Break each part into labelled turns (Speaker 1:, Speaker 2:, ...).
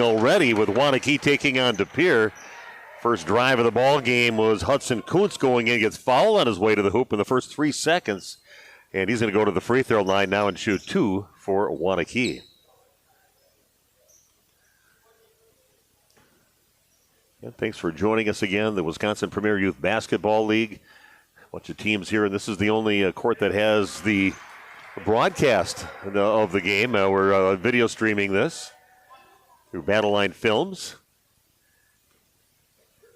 Speaker 1: Already with Waunakee taking on DePere. First drive of the ball game was Hudson Kuntz going in, gets fouled on his way to the hoop in the first 3 seconds. And he's going to go to the free throw line now and shoot 2 for Waunakee. And thanks for joining us again. The Wisconsin Premier Youth Basketball League. A bunch of teams here, and this is the only court that has the broadcast of the game. We're video streaming this through Battle Line Films.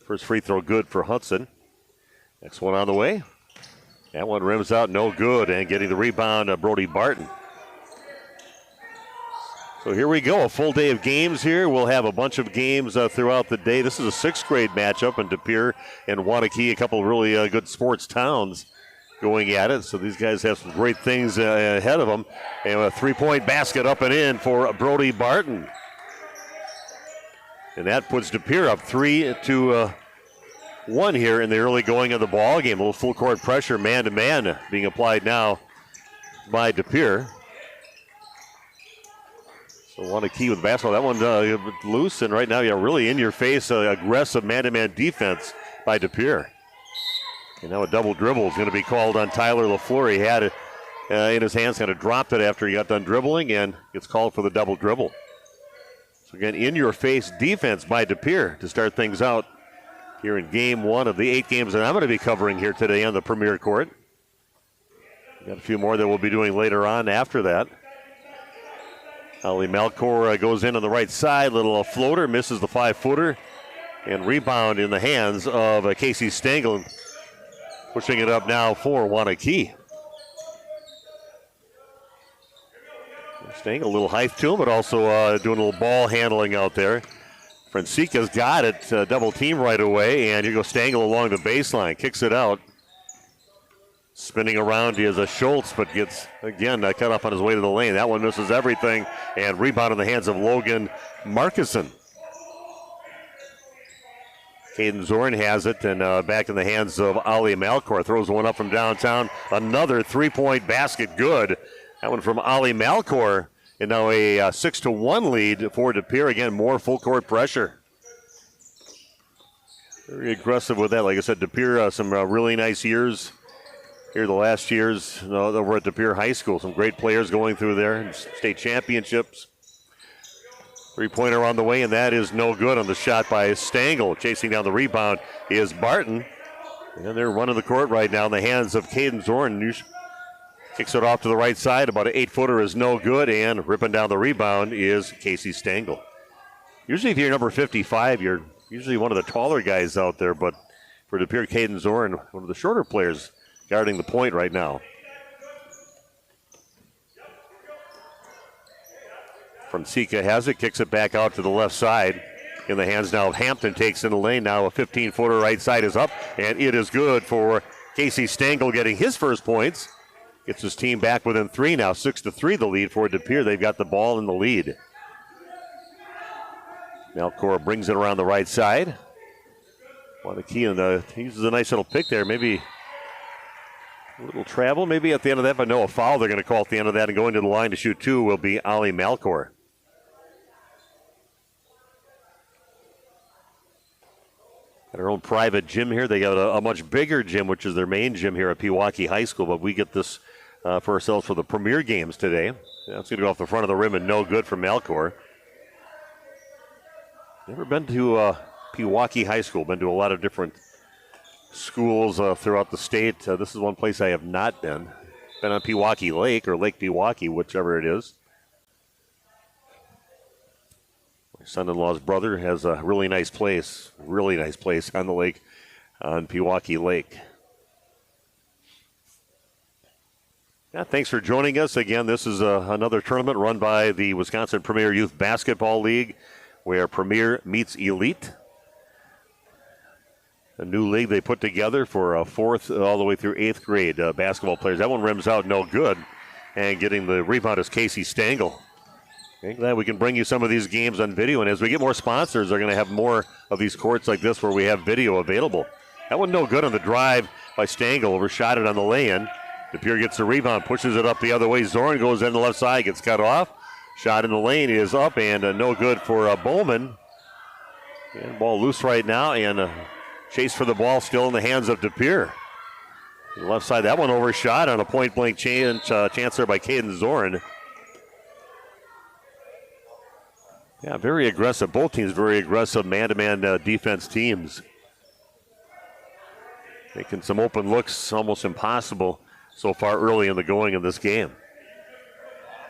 Speaker 1: First free throw good for Hudson. Next one on the way. That one rims out, no good, and getting the rebound, Brody Barton. So here we go, a full day of games here. We'll have a bunch of games throughout the day. This is a 6th grade matchup in DePere and Waunakee, a couple of really good sports towns going at it. So these guys have some great things ahead of them. And a three-point basket up and in for Brody Barton. And that puts DePere up 3-1 here in the early going of the ball game. A little full court pressure, man-to-man being applied now by DePere. So Waunakee with basketball. That one loose, and right now, really in your face, aggressive man-to-man defense by DePere. And now a double dribble is going to be called on Tyler LaFleur. He had it in his hands, kind of dropped it after he got done dribbling, and gets called for the double dribble. So again, in-your-face defense by DePere to start things out here in game 1 of the 8 games that I'm going to be covering here today on the Premier Court. We've got a few more that we'll be doing later on after that. Ali Malcor goes in on the right side, little floater, misses the 5-footer, and rebound in the hands of Casey Stengel, pushing it up now for Waunakee. Staying a little height to him, but also doing a little ball handling out there. Francica's got it, double team right away, and here goes Stengel along the baseline, kicks it out. Spinning around is a Schultz, but gets, again, cut off on his way to the lane. That one misses everything, and rebound in the hands of Logan Markison. Caden Zorn has it, and back in the hands of Ali Malcor. Throws one up from downtown. Another three-point basket, good. That one from Ali Malcor, and now a 6-1 lead for DePere. Again, more full court pressure. Very aggressive with that. Like I said, DePere, some really nice years here the last years over at DePere High School. Some great players going through there, state championships. Three-pointer on the way, and that is no good on the shot by Stengel. Chasing down the rebound is Barton. And they're running the court right now in the hands of Caden Zorn. Kicks it off to the right side. About an 8-footer is no good, and ripping down the rebound is Casey Stengel. Usually if you're number 55, you're usually one of the taller guys out there, but for DePere, Caden Zorn, one of the shorter players guarding the point right now. Francica has it, kicks it back out to the left side. In the hands now of Hampton, takes in the lane. Now a 15-footer right side is up, and it is good for Casey Stengel getting his first points. Gets his team back within 3 now, 6-3 the lead for DePere. They've got the ball in the lead. Malcor brings it around the right side. Waunakee, and he uses a nice little pick there. Maybe a little travel, maybe at the end of that, but no, a foul they're going to call at the end of that, and going to the line to shoot 2 will be Ali Malcor. Got our own private gym here. They got a much bigger gym, which is their main gym here at Pewaukee High School, but we get this for ourselves for the Premier games today. That's going to go off the front of the rim and no good for Malcor. Never been to Pewaukee High School. Been to a lot of different schools throughout the state. This is one place I have not been. Been on Pewaukee Lake or Lake Pewaukee, whichever it is. My son-in-law's brother has a really nice place on the lake on Pewaukee Lake. Yeah, thanks for joining us. Again, this is another tournament run by the Wisconsin Premier Youth Basketball League, where Premier meets Elite. A new league they put together for 4th all the way through 8th grade basketball players. That one rims out no good. And getting the rebound is Casey Stengel. Okay, glad we can bring you some of these games on video. And as we get more sponsors, they're going to have more of these courts like this where we have video available. That one no good on the drive by Stengel. Overshot it on the lay-in. DePere gets the rebound, pushes it up the other way. Zorn goes in the left side, gets cut off. Shot in the lane is up and no good for Bowman. And ball loose right now, and chase for the ball still in the hands of DePere. The left side, that one overshot on a point-blank chance there by Caden Zorn. Yeah, very aggressive. Both teams very aggressive man-to-man defense teams. Making some open looks almost impossible so far early in the going of this game.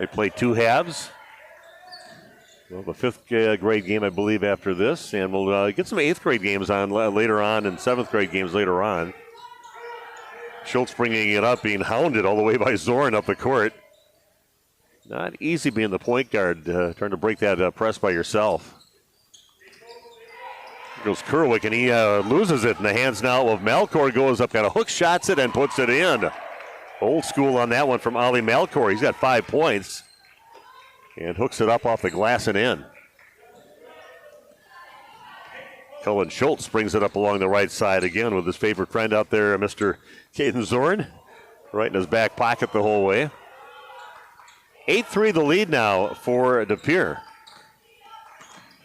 Speaker 1: They play 2 halves. Well, the 5th grade game, I believe, after this. And we'll get some 8th grade games on later on and 7th grade games later on. Schultz bringing it up, being hounded all the way by Zorn up the court. Not easy being the point guard, trying to break that press by yourself. Here goes Kerwick, and he loses it in the hands now of Malcor. Goes up, kind of hook shots it, and puts it in. Old school on that one from Ali Malcor. He's got 5 points. And hooks it up off the glass and in. Cullen Schultz brings it up along the right side again with his favorite friend out there, Mr. Caden Zorn. Right in his back pocket the whole way. 8-3 the lead now for DePere.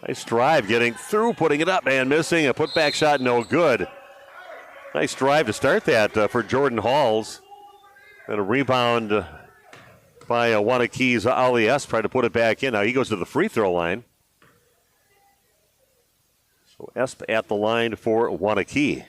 Speaker 1: Nice drive getting through, putting it up and missing. A putback shot, no good. Nice drive to start that for Jordan Halls. And a rebound by Waunakee's Ali S. Trying to put it back in. Now he goes to the free throw line. So Esp at the line for Waunakee.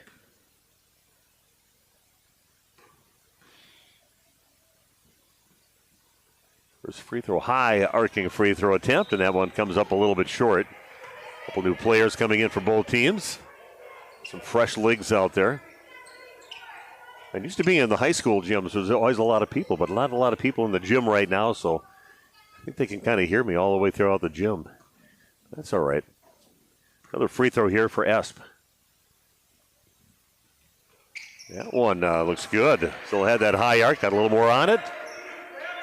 Speaker 1: First free throw, high arcing free throw attempt, and that one comes up a little bit short. A couple new players coming in for both teams. Some fresh legs out there. And used to be in the high school gyms, there's always a lot of people, but not a lot of people in the gym right now, so I think they can kind of hear me all the way throughout the gym. That's all right. Another free throw here for Esp. That one looks good. Still had that high arc, got a little more on it.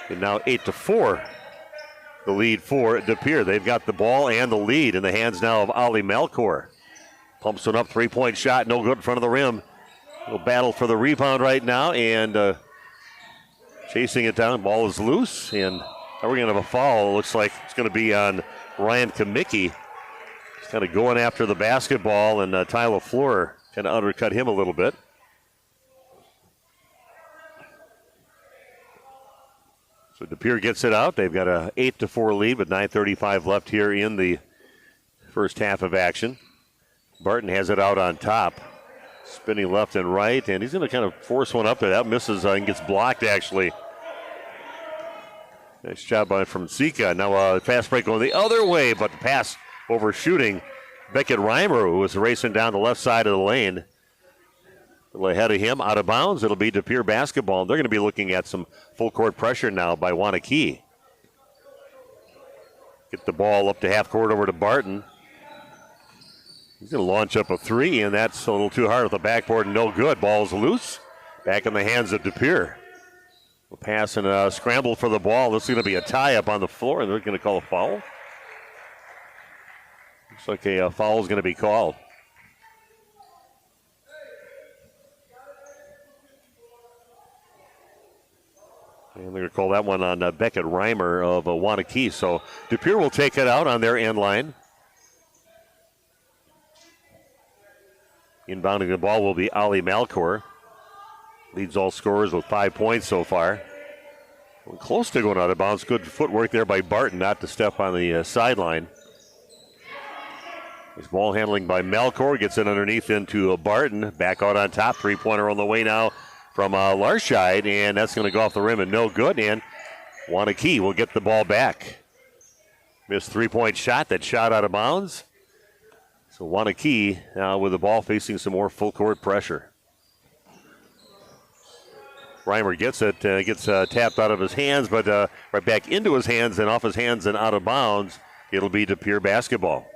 Speaker 1: And now 8-4, the lead for DePere. They've got the ball and the lead in the hands now of Ali Malcor. Pumps one up, 3-point shot, no good in front of the rim. Little battle for the rebound right now, and chasing it down. Ball is loose, and now we're going to have a foul. It looks like it's going to be on Ryan Kamicki. He's kind of going after the basketball, and Ty LaFleur kind of undercut him a little bit. So DePere gets it out. They've got a 8-4 lead with 9:35 left here in the first half of action. Barton has it out on top. Spinning left and right, and he's going to kind of force one up there. That misses and gets blocked, actually. Nice job from Sika. Now a fast break going the other way, but the pass overshooting Beckett Reimer, who was racing down the left side of the lane. A little ahead of him, out of bounds. It'll be DePere basketball. They're going to be looking at some full court pressure now by Waunakee. Get the ball up to half court over to Barton. He's going to launch up a three, and that's a little too hard with the backboard. No good. Ball's loose. Back in the hands of DePere. A pass and a scramble for the ball. This is going to be a tie-up on the floor, and they're going to call a foul. Looks like a foul is going to be called. And they're going to call that one on Beckett Reimer of Waunakee. So DePere will take it out on their end line. Inbounding the ball will be Ali Malcor. Leads all scorers with 5 points so far. Close to going out of bounds. Good footwork there by Barton not to step on the sideline. This ball handling by Malcor. Gets it underneath into Barton. Back out on top. Three-pointer on the way now from Larscheid. And that's going to go off the rim and no good. And Waunakee will get the ball back. Missed three-point shot. That shot out of bounds. So Waunakee now with the ball facing some more full court pressure. Reimer gets it, gets tapped out of his hands, but right back into his hands and off his hands and out of bounds. It'll be DePere basketball.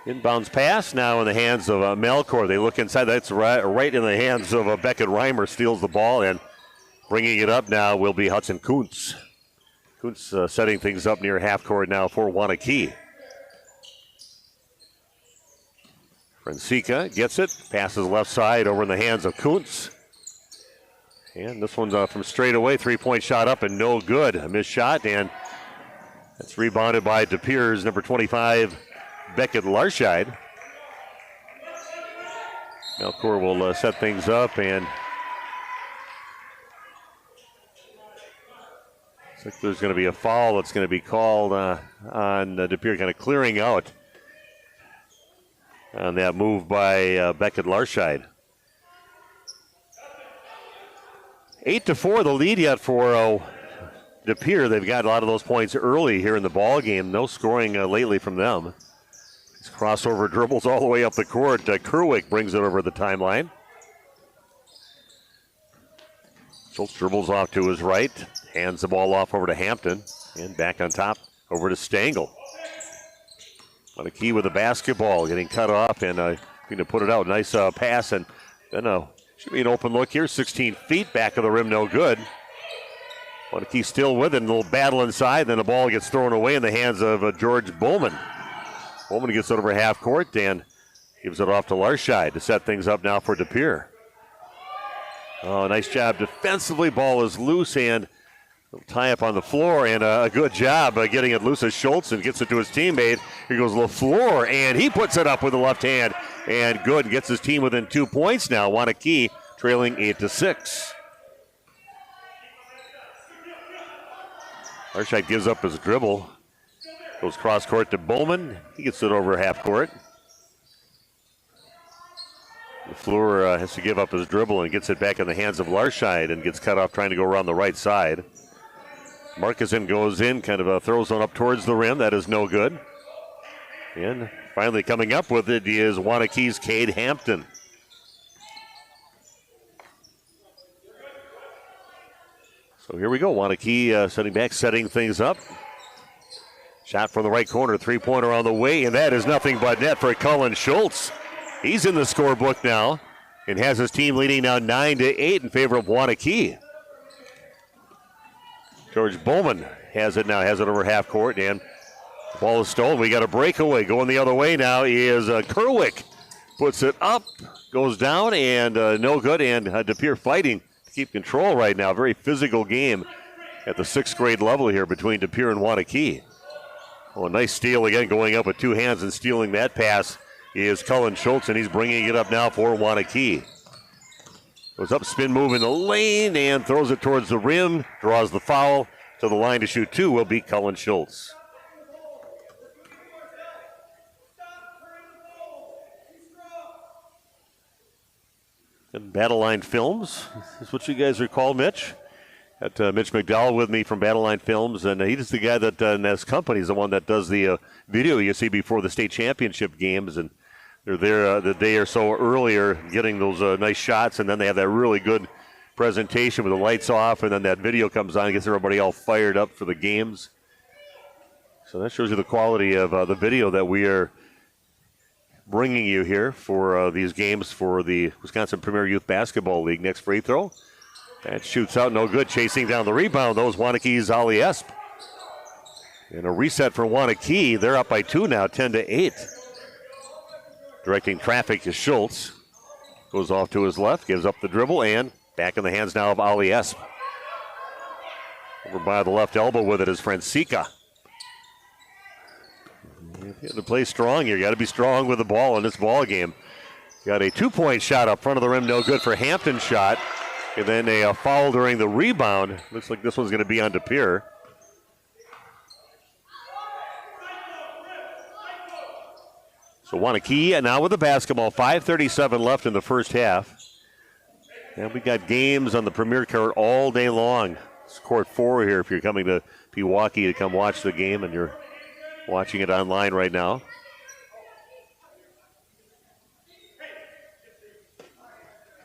Speaker 1: Inbounds pass now in the hands of Malcor. They look inside. That's right in the hands of Beckett Reimer. Steals the ball, and bringing it up now will be Hudson Kuntz. Kuntz setting things up near half court now for Waunakee. Francica gets it, passes left side over in the hands of Kuntz. And this one's from straight away, three-point shot up and no good. A missed shot, and it's rebounded by DePere's number 25, Beckett Larscheid. Melchor will set things up, and looks like there's going to be a foul that's going to be called on DePere, kind of clearing out on that move by Beckett Larscheid. 8-4 the lead yet for DePere. They've got a lot of those points early here in the ball game. No scoring lately from them. These crossover dribbles all the way up the court. Kerwick brings it over the timeline. Schultz dribbles off to his right, hands the ball off over to Hampton, and back on top over to Stengel. Waunakee with the basketball, getting cut off and going to put it out. Nice pass, and then should be an open look here. 16 feet back of the rim, no good. Waunakee still with it, a little battle inside, then the ball gets thrown away in the hands of George Bowman. Bowman gets it over half court and gives it off to Larscheid to set things up now for DePere. Oh, nice job defensively. Ball is loose and tie up on the floor, and a good job getting it loose as Schultz and gets it to his teammate. Here goes LaFleur, and he puts it up with the left hand, and good, gets his team within 2 points now. Waunakee trailing 8-6. Larscheid gives up his dribble, goes cross court to Bowman. He gets it over half court. LaFleur has to give up his dribble and gets it back in the hands of Larscheid and gets cut off trying to go around the right side. Marcuson goes in, kind of throws one up towards the rim. That is no good. And finally coming up with it is Waunakee's Cade Hampton. So here we go. Waunakee setting back, setting things up. Shot from the right corner, three-pointer on the way, and that is nothing but net for Cullen Schultz. He's in the scorebook now and has his team leading now 9-8 in favor of Waunakee. George Bowman has it now, has it over half court, and the ball is stolen. We got a breakaway. Going the other way now is Kerwick. Puts it up, goes down, and no good, and DePere fighting to keep control right now. Very physical game at the 6th grade level here between DePere and Waunakee. Oh, a nice steal again, going up with two hands and stealing that pass is Cullen Schultz, and he's bringing it up now for Waunakee. Goes up, spin move in the lane, and throws it towards the rim, draws the foul. To the line to shoot two will be Cullen Schultz. And Battle Line Films is what you guys recall, Mitch. Got Mitch McDowell with me from Battle Line Films, and he's the guy that, and his company is the one that does the video you see before the state championship games, and they're there the day or so earlier getting those nice shots, and then they have that really good presentation with the lights off, and then that video comes on and gets everybody all fired up for the games. So that shows you the quality of the video that we are bringing you here for these games for the Wisconsin Premier Youth Basketball League. Next free throw. That shoots out, no good. Chasing down the rebound, those Waunakee's Ali Esp. And a reset for Waunakee. They're up by 2 now, 10-8. Directing traffic is Schultz. Goes off to his left, gives up the dribble, and back in the hands now of Ali Esp. Over by the left elbow with it is Francica. You have to play strong here. You got to be strong with the ball in this ball game. Got a 2-point shot up front of the rim, no good for Hampton's shot. And then a foul during the rebound. Looks like this one's going to be on DePere. So Waunakee now with the basketball. 5:37 left in the first half. And we got games on the Premier Court all day long. It's court 4 here if you're coming to Pewaukee to come watch the game, and you're watching it online right now.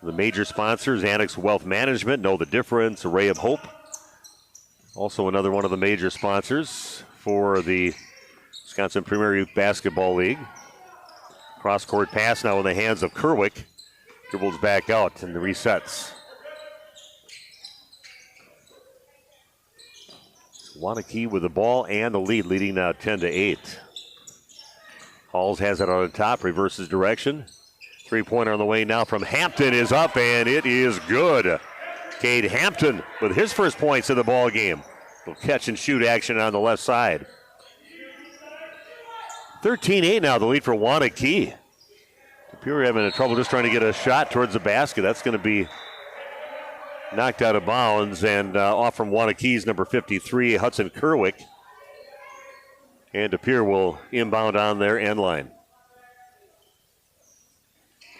Speaker 1: The major sponsors, Annex Wealth Management, Know the Difference, Array of Hope. Also another one of the major sponsors for the Wisconsin Premier Youth Basketball League. Cross-court pass now in the hands of Kerwick. Dribbles back out and the resets. Waunakee with the ball and the lead, leading now 10-8. Halls has it on the top, reverses direction. Three-pointer on the way now from Hampton is up, and it is good. Cade Hampton with his first points in the ball game. Little catch and shoot action on the left side. 13-8 now, the lead for Waunakee. DePere having trouble just trying to get a shot towards the basket. That's going to be knocked out of bounds, and off from Waunakee's number 53, Hudson Kerwick. And DePere will inbound on their end line.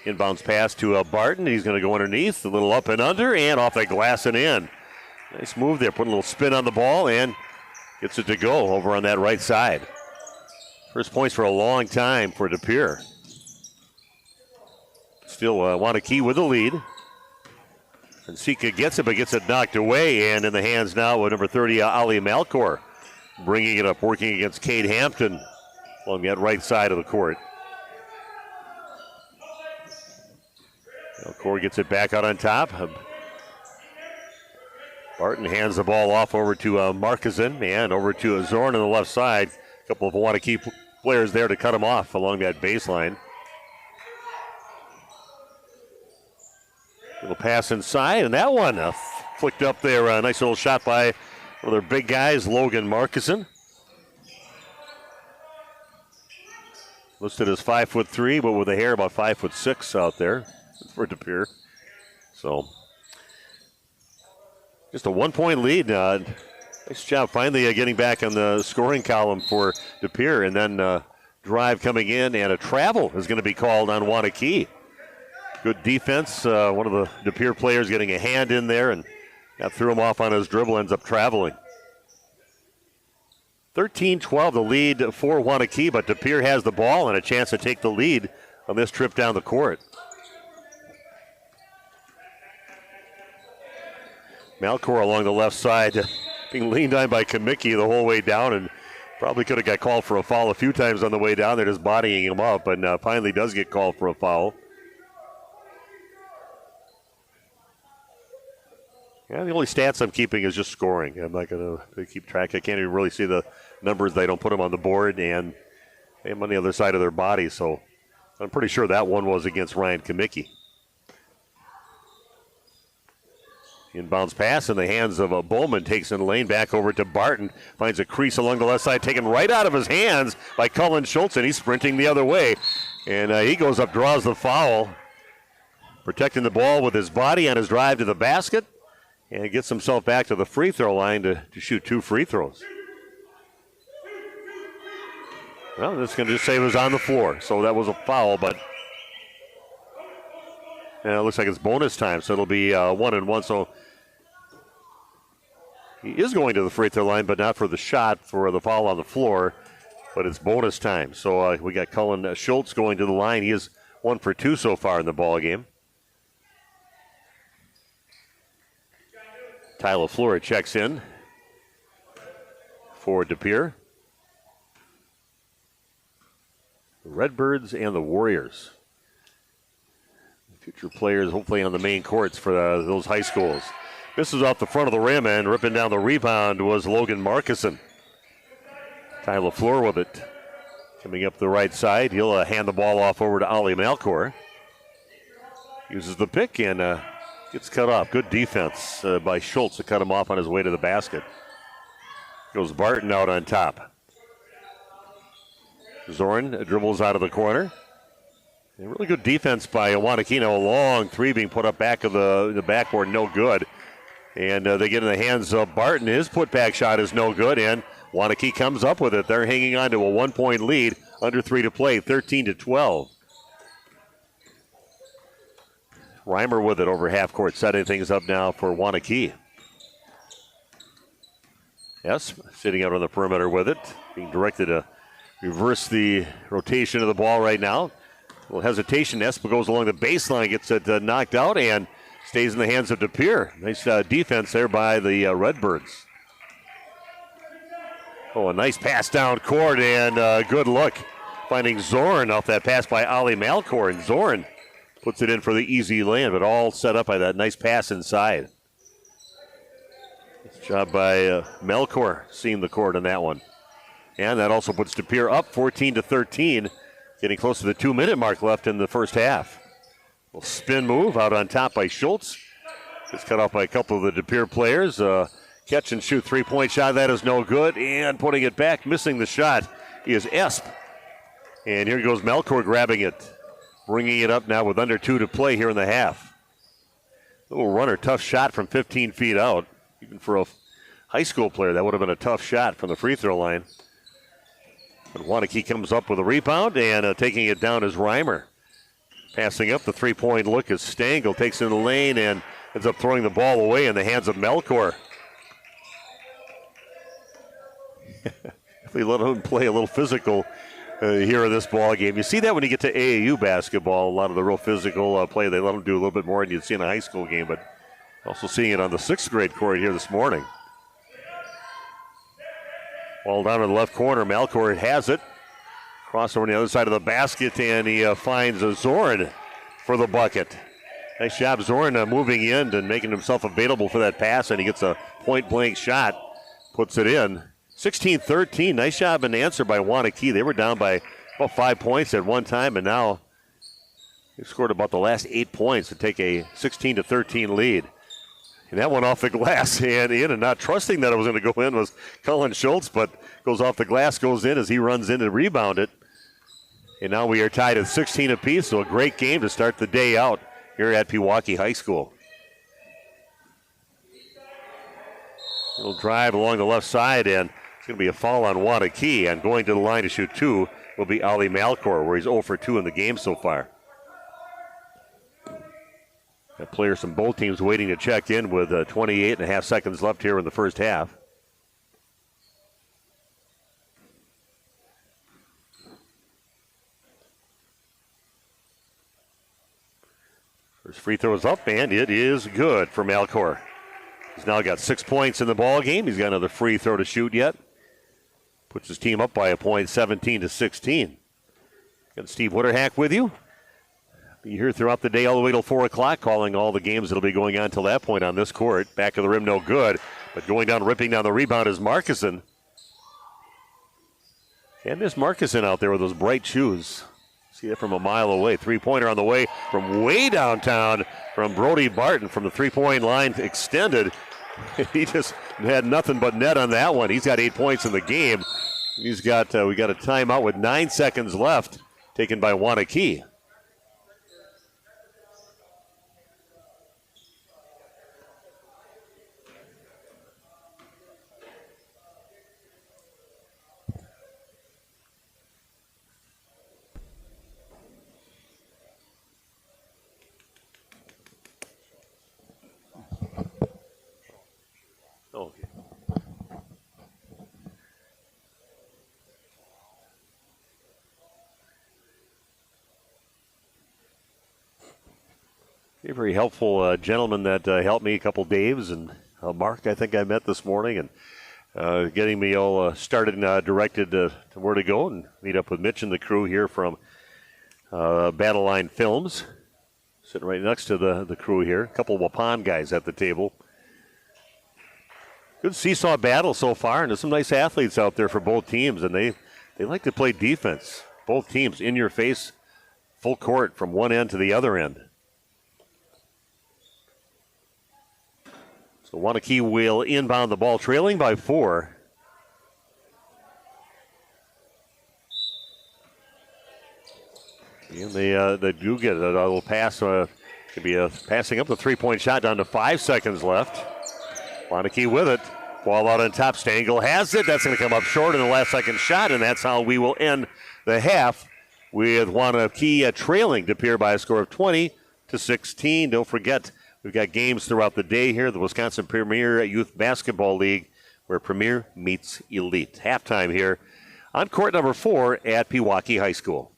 Speaker 1: Inbounds pass to Barton. He's going to go underneath, a little up and under, and off the glass and in. Nice move there, putting a little spin on the ball, and gets it to go over on that right side. First points for a long time for DePere. Still Waunakee with the lead. And Sika gets it, but gets it knocked away, and in the hands now of number 30, Ali Malcor. Bringing it up, working against Cade Hampton along that right side of the court. Malcor gets it back out on top. Barton hands the ball off over to Markison and over to Zorn on the left side. A couple of Waunakee players there to cut him off along that baseline. Little pass inside, and that one flicked up there. A nice little shot by one of their big guys, Logan Markison. Listed as 5'3", but with the hair about 5'6" out there for DePere. So just a 1-point lead. Nice job finally getting back on the scoring column for DePere, and then drive coming in, and a travel is going to be called on Waunakee. Good defense. One of the DePere players getting a hand in there and threw him off on his dribble, ends up traveling. 13-12 the lead for Waunakee, but DePere has the ball and a chance to take the lead on this trip down the court. Malcor along the left side, being leaned on by Kamicki the whole way down, and probably could have got called for a foul a few times on the way down. They're just bodying him up, and finally does get called for a foul. Yeah, the only stats I'm keeping is just scoring. I'm not going to keep track. I can't even really see the numbers. They don't put them on the board, and they have them on the other side of their body, so I'm pretty sure that one was against Ryan Kamicki. Inbounds pass in the hands of Bowman. Takes in the lane back over to Barton. Finds a crease along the left side, taken right out of his hands by Cullen Schultz, and he's sprinting the other way. And he goes up, draws the foul. Protecting the ball with his body on his drive to the basket. And gets himself back to the free throw line to shoot 2 free throws. Well, this is going to just say it was on the floor. So that was a foul, but it looks like it's bonus time. So it'll be 1-1. So he is going to the free throw line, but not for the shot, for the foul on the floor. But it's bonus time. So we got Cullen Schultz going to the line. He is 1 for 2 so far in the ball game. Tyler Flora checks in for DePere. The Redbirds and the Warriors. Future players hopefully on the main courts for those high schools. Misses off the front of the rim, and ripping down the rebound was Logan Markison. Tyler Flora with it. Coming up the right side, he'll hand the ball off over to Ali Malcor. Uses the pick and gets cut off. Good defense by Schultz to cut him off on his way to the basket. Goes Barton out on top. Zorn dribbles out of the corner. And really good defense by Waunakee. A long three being put up back of the backboard, no good. And they get in the hands of Barton. His putback shot is no good, and Waunakee comes up with it. They're hanging on to a 1-point lead, under 3 to play, 13-12. Reimer with it over half court, setting things up now for Waunakee. Yes, sitting out on the perimeter with it, being directed to reverse the rotation of the ball right now. A little hesitation. Espa goes along the baseline, gets it knocked out, and stays in the hands of DePere. Nice defense there by the Redbirds. Oh, a nice pass down court, and good look. Finding Zorn off that pass by Ali Malcor, and Zorn puts it in for the easy land, but all set up by that nice pass inside. Nice job by Malcor seeing the court on that one. And that also puts DePere up 14-13 Getting close to the 2-minute mark left in the first half. Little spin move out on top by Schultz. Gets cut off by a couple of the DePere players. Catch and shoot three-point shot. That is no good. And putting it back, missing the shot, is Esp. And here goes Melkor grabbing it. Bringing it up now with under 2 to play here in the half. Little runner, tough shot from 15 feet out. Even for a high school player, that would have been a tough shot from the free throw line. But Waunakee comes up with a rebound, and taking it down is Reimer. Passing up the three-point look as Stengel takes in the lane and ends up throwing the ball away in the hands of Melkor. If we let him play a little physical here in this ball game. You see that when you get to AAU basketball, a lot of the real physical play, they let them do a little bit more than you'd see in a high school game, but also seeing it on the 6th grade court here this morning. Ball down to the left corner. Melkor has it. Cross over on the other side of the basket, and he finds Zorn for the bucket. Nice job, Zorn moving in and making himself available for that pass, and he gets a point-blank shot, puts it in. 16-13, nice job and answer by Waunakee. They were down by about 5 points at one time, and now they've scored about the last 8 points to take a 16-13 lead. And that one off the glass and in, and not trusting that it was going to go in was Cullen Schultz, but goes off the glass, goes in as he runs in to rebound it. And now we are tied at 16 apiece, so a great game to start the day out here at Pewaukee High School. Little drive along the left side, and it's going to be a foul on Waunakee, and going to the line to shoot 2 will be Ali Melkor, where he's 0 for 2 in the game so far. Got players from both teams waiting to check in with 28.5 seconds left here in the first half. First free throw is up, and it is good for Melkor. He's now got 6 points in the ball game. He's got another free throw to shoot yet. Puts his team up by a point, 17-16. Got Steve Witterhack with you. Be here throughout the day all the way till 4 o'clock, calling all the games that'll be going on till that point on this court. Back of the rim, no good. But going down, ripping down the rebound is Markison. Can't miss Markison out there with those bright shoes. See that from a mile away. Three-pointer on the way from way downtown from Brody Barton from the three-point line extended. He just had nothing but net on that one. He's got 8 points in the game. We got a timeout with 9 seconds left, taken by Waunakee. Okay. A very helpful gentleman that helped me, a couple Daves and Mark I think I met this morning, and getting me all started and directed to where to go and meet up with Mitch and the crew here from Battle Line Films. Sitting right next to the crew here. A couple of Waupun guys at the table. Good seesaw battle so far, and there's some nice athletes out there for both teams, and they like to play defense. Both teams in your face, full court from one end to the other end. So Waunakee will inbound the ball, trailing by 4. And they do get a little pass. Could be passing up the three-point shot down to 5 seconds left. Waunakee with it. Ball out on top. Stengel has it. That's going to come up short in the last second shot, and that's how we will end the half with Waunakee trailing DePere by a score of 20-16. Don't forget, we've got games throughout the day here. The Wisconsin Premier Youth Basketball League, where Premier meets Elite. Halftime here on court number 4 at Pewaukee High School.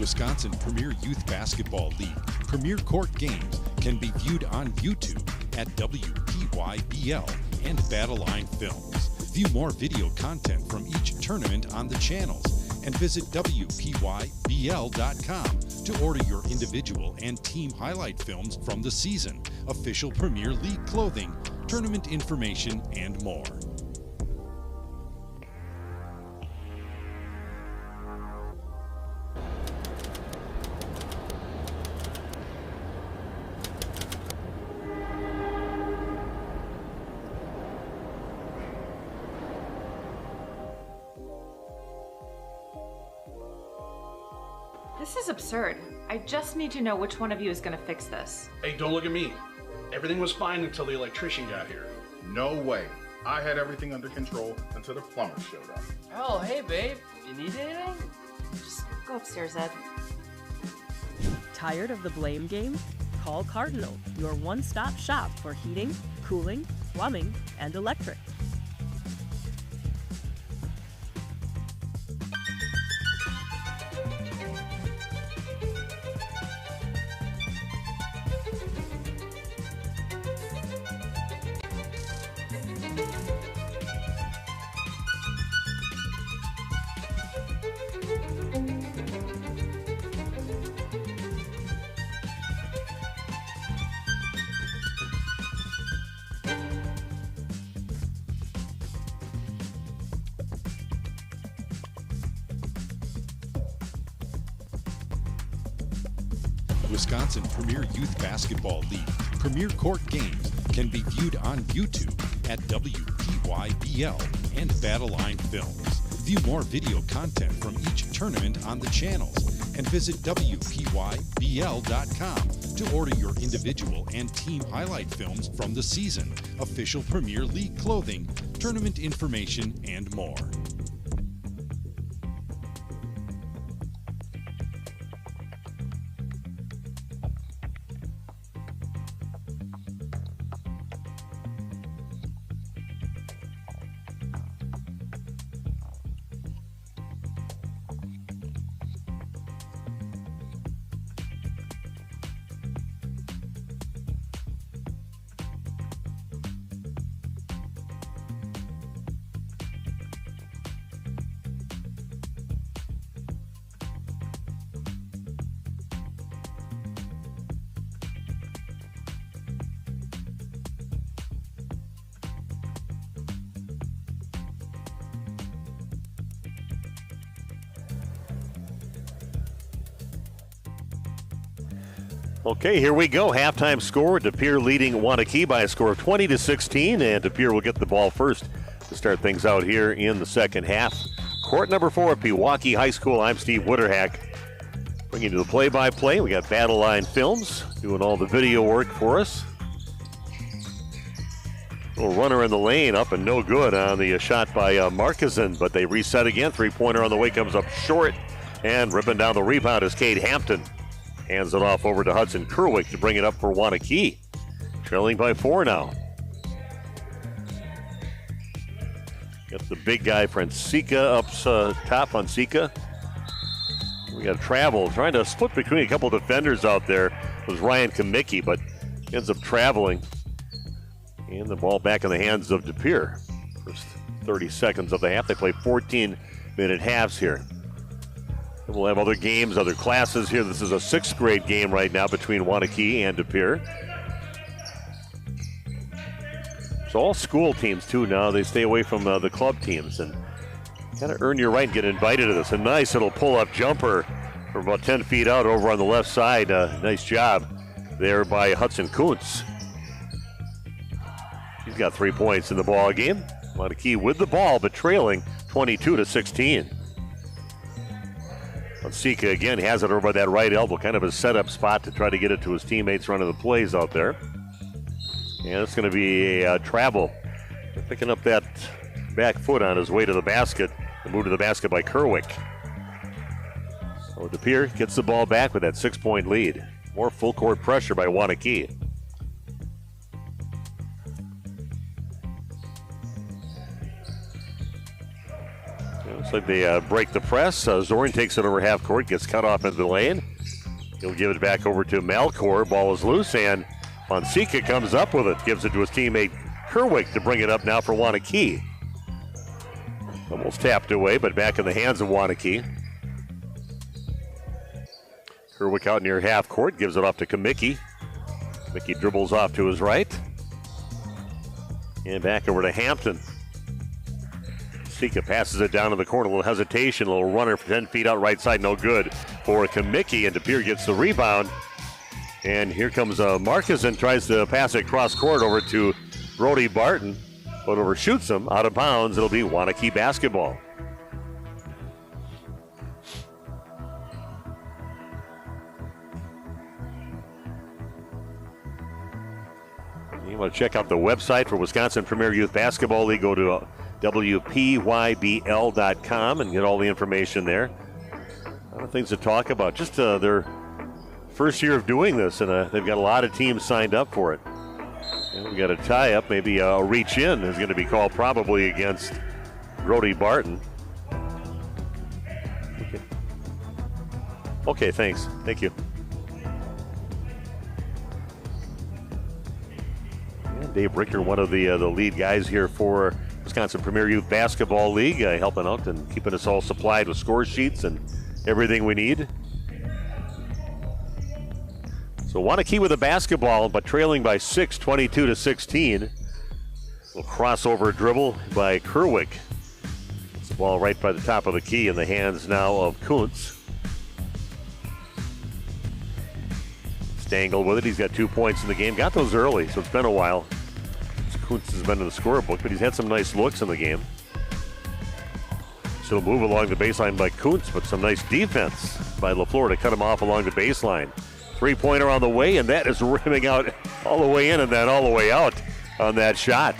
Speaker 2: Wisconsin Premier Youth Basketball League Premier Court games can be viewed on YouTube at WPYBL and Battleline Films. View more video content from each tournament on the channels and visit WPYBL.com to order your individual and team highlight films from the season, official Premier League clothing, tournament information, and more.
Speaker 3: This is absurd. I just need to know which one of you is going to fix this.
Speaker 4: Hey, don't look at me. Everything was fine until the electrician got here.
Speaker 5: No way. I had everything under control until the plumber showed up.
Speaker 6: Oh, hey, babe. You need anything?
Speaker 3: Just go upstairs, Ed.
Speaker 7: Tired of the blame game? Call Cardinal, your one-stop shop for heating, cooling, plumbing, and electric.
Speaker 2: Wisconsin Premier Youth Basketball League Premier Court games can be viewed on YouTube at WPYBL and Battleline Films. View more video content from each tournament on the channels and visit WPYBL.com to order your individual and team highlight films from the season, official Premier League clothing, tournament information, and more.
Speaker 1: Okay, here we go. Halftime score, DePere leading Waunakee by a score of 20-16, and DePere will get the ball first to start things out here in the second half. Court number 4 at Pewaukee High School. I'm Steve Witterhack, bringing you the play-by-play. We got Battleline Films doing all the video work for us. Little runner in the lane, up and no good on the shot by Markison, but they reset again. Three-pointer on the way comes up short, and ripping down the rebound is Cade Hampton. Hands it off over to Hudson Kerwick to bring it up for Waunakee. Trailing by 4 now. Got the big guy, Francica, up top on Sika. We got travel, trying to split between a couple defenders out there. It was Ryan Kamicki, but ends up traveling. And the ball back in the hands of DePere. First 30 seconds of the half. They play 14-minute halves here. And we'll have other games, other classes here. This is a 6th grade game right now between Waunakee and DePere. So all school teams, too, now. They stay away from the club teams and kind of earn your right and get invited to this. A nice little pull-up jumper from about 10 feet out over on the left side. Nice job there by Hudson Kuntz. He's got 3 points in the ball game. Waunakee with the ball, but trailing 22-16. Sika again has it over by that right elbow, kind of a setup spot to try to get it to his teammates running the plays out there. And it's going to be a travel. Picking up that back foot on his way to the basket. The move to the basket by Kerwick. So DePere gets the ball back with that 6-point lead. More full court pressure by Waunakee. like they break the press. Zorn takes it over half court, gets cut off into the lane. He'll give it back over to Malcor. Ball is loose, and Fonseca comes up with it. Gives it to his teammate Kerwick to bring it up now for Waunakee. Almost tapped away, but back in the hands of Waunakee. Kerwick out near half court, gives it off to Kamicki. Kamicki dribbles off to his right. And back over to Hampton. Sika passes it down to the corner. A little hesitation, a little runner for 10 feet out right side, no good for Kamicki, and DePere gets the rebound. And here comes Marcus and tries to pass it cross court over to Brody Barton, but overshoots him out of bounds. It'll be Waunakee basketball. You want to check out the website for Wisconsin Premier Youth Basketball League, go to WPYBL.com and get all the information there. A lot of things to talk about. Just their first year of doing this, and they've got a lot of teams signed up for it. And we got a tie-up, maybe a reach in is going to be called probably against Brody Barton. Okay, thanks. Thank you. And Dave Ricker, one of the lead guys here for Wisconsin Premier Youth Basketball League, helping out and keeping us all supplied with score sheets and everything we need. So Waunakee with a basketball, but trailing by 6, 22-16. A little crossover dribble by Kerwick. It's the ball right by the top of the key in the hands now of Kuntz. Stangl with it. He's got 2 points in the game. Got those early, so it's been a while. Kuntz has been in the scorebook, but he's had some nice looks in the game. So move along the baseline by Kuntz, but some nice defense by LaFleur to cut him off along the baseline. Three-pointer on the way, and that is rimming out all the way in and then all the way out on that shot.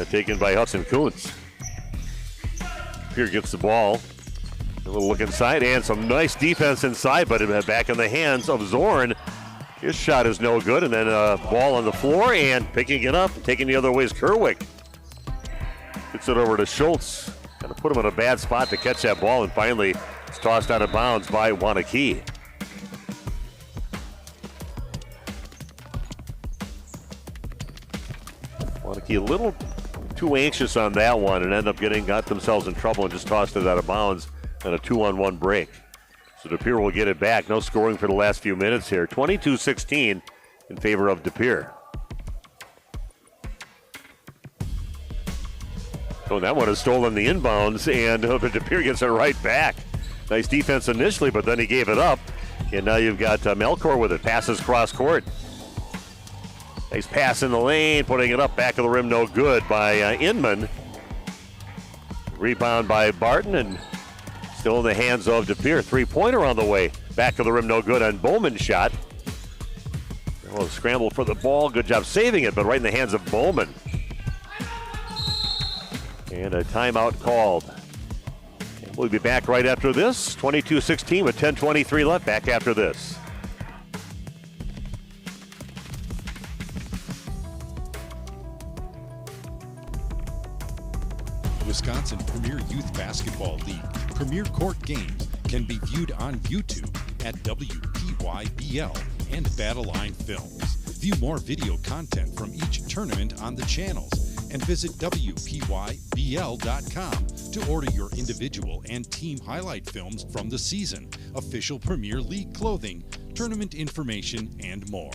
Speaker 1: Taken by Hudson Kuntz. Here gets the ball. A little look inside, and some nice defense inside, but back in the hands of Zorn. His shot is no good, and then a ball on the floor, and picking it up and taking the other way is Kerwick. Gets it over to Schultz. Kind of put him in a bad spot to catch that ball, and finally it's tossed out of bounds by Waunakee. Waunakee a little too anxious on that one and got themselves in trouble and just tossed it out of bounds on a 2-on-1 break. So DePere will get it back. No scoring for the last few minutes here. 22-16 in favor of DePere. So that one is stolen the inbounds, and DePere gets it right back. Nice defense initially, but then he gave it up. And now you've got Melkor with it. Passes cross court. Nice pass in the lane, putting it up back of the rim, no good by Inman. Rebound by Barton, and still in the hands of DePere. Three-pointer on the way. Back of the rim, no good on Bowman's shot. Oh, scramble for the ball. Good job saving it, but right in the hands of Bowman. And a timeout called. And we'll be back right after this. 22-16 with 10:23 left. Back after this.
Speaker 2: Wisconsin Premier Youth Basketball League Premier Court games can be viewed on YouTube at WPYBL and Battle Line Films. View more video content from each tournament on the channels and visit WPYBL.com to order your individual and team highlight films from the season, official Premier League clothing, tournament information, and more.